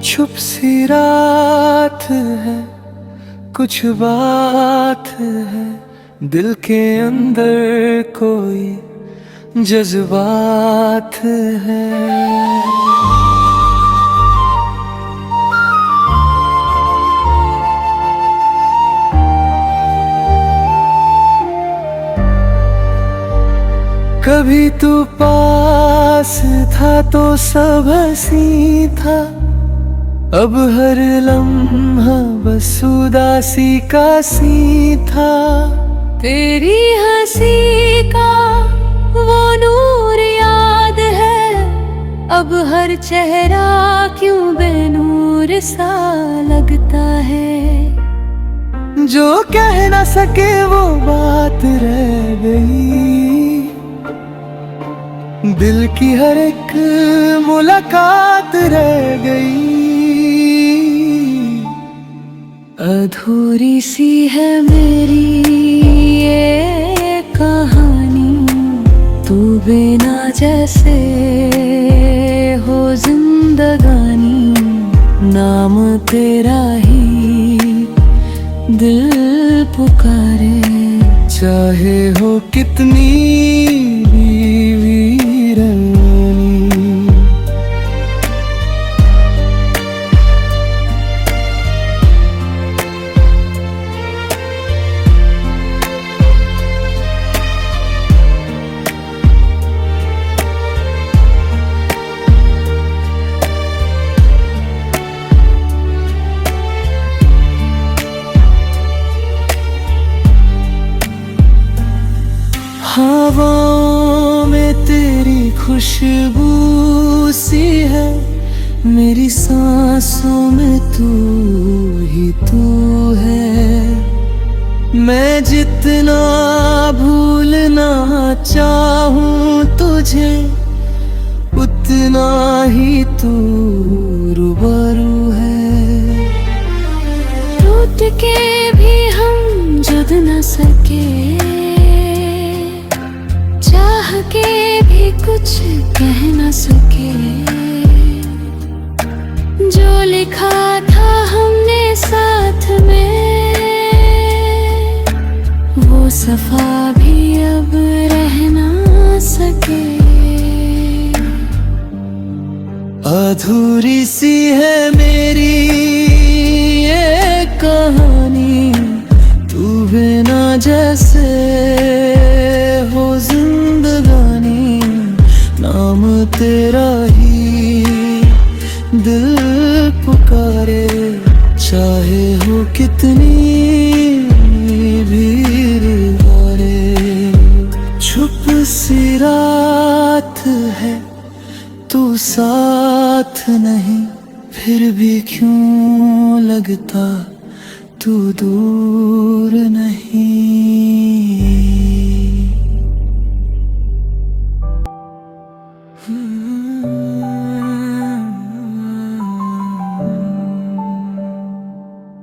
छुप सी रात है, कुछ बात है, दिल के अंदर कोई जज्बात है। कभी तू पास था तो सब हंसी था, अब हर लम्हा बस उदासी का सी था। तेरी हंसी का वो नूर याद है, अब हर चेहरा क्यों बेनूर सा लगता है। जो कह ना सके वो बात रह गई, दिल की हर एक मुलाकात रह गई। अधूरी सी है मेरी ये कहानी, तू बिना जैसे हो जिंदगानी। नाम तेरा ही दिल पुकारे, चाहे हो कितनी भी वीरानी। हवाओं में तेरी खुशबू सी है, मेरी सांसों में तू ही तू है। मैं जितना भूलना चाहूं तुझे, उतना ही तू रूबरू है। टूट के भी हम जुड़ न सके, चाह के भी कुछ कह न सके। जो लिखा था हमने साथ में, वो सफा भी अब रह ना सके। अधूरी सी है मेरी ये कहानी, तू बिना जैसे हो जिंदगानी। नाम तेरा ही दिल पुकारे, चाहे हो कितनी भीड़ भारे। छुप सी रात है, तू साथ नहीं, फिर भी क्यों लगता तू दूर नहीं।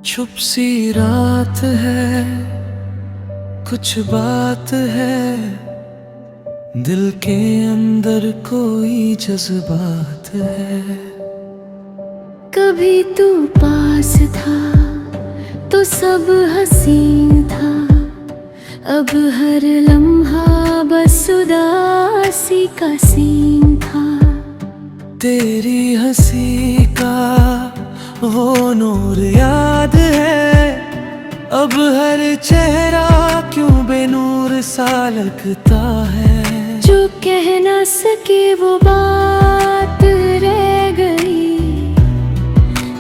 छुप सी रात है, कुछ बात है, दिल के अंदर कोई जज्बात है। कभी तू पास था तो सब हसीन था, अब हर लम्हा बस उदासी का सीन था। तेरी हंसी का वो नूर याद है, अब हर चेहरा क्यों बेनूर सा लगता है। जो कह ना सके वो बात रह गई,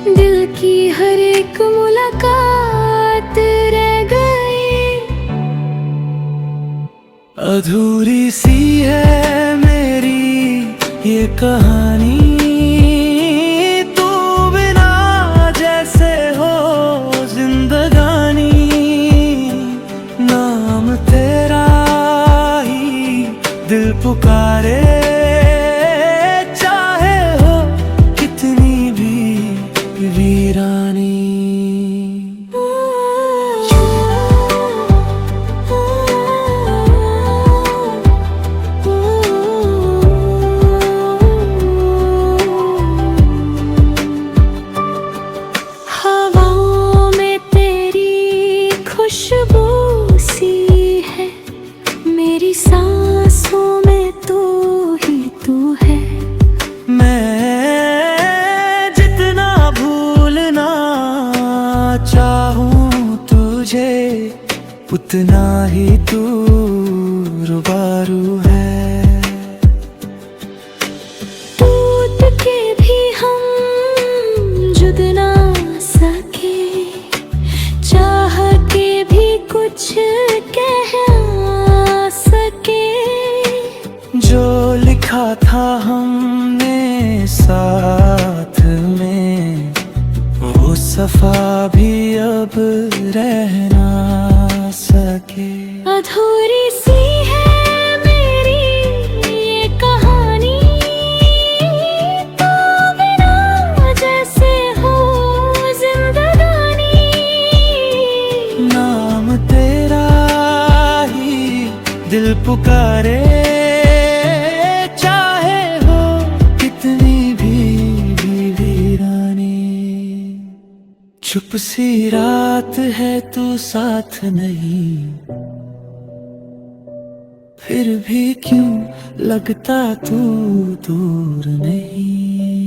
दिल की हर एक मुलाकात रह गई। अधूरी सी है मेरी ये कहानी, तू बिना जैसे हो जिंदगानी। नाम तेरा ही दिल पुकारे, चाहे हो कितनी भी वीरानी। जो लिखा था हमने साथ में, वो सफा भी अब रह ना सके। अधूरी सी है मेरी ये कहानी, तो बिना जैसे हो जिंदगानी। नाम तेरा ही दिल पुकारे, चाहे हो कितनी भी वीरानी। चुप सी रात है तू साथ नहीं, फिर भी क्यों लगता तू दूर नहीं।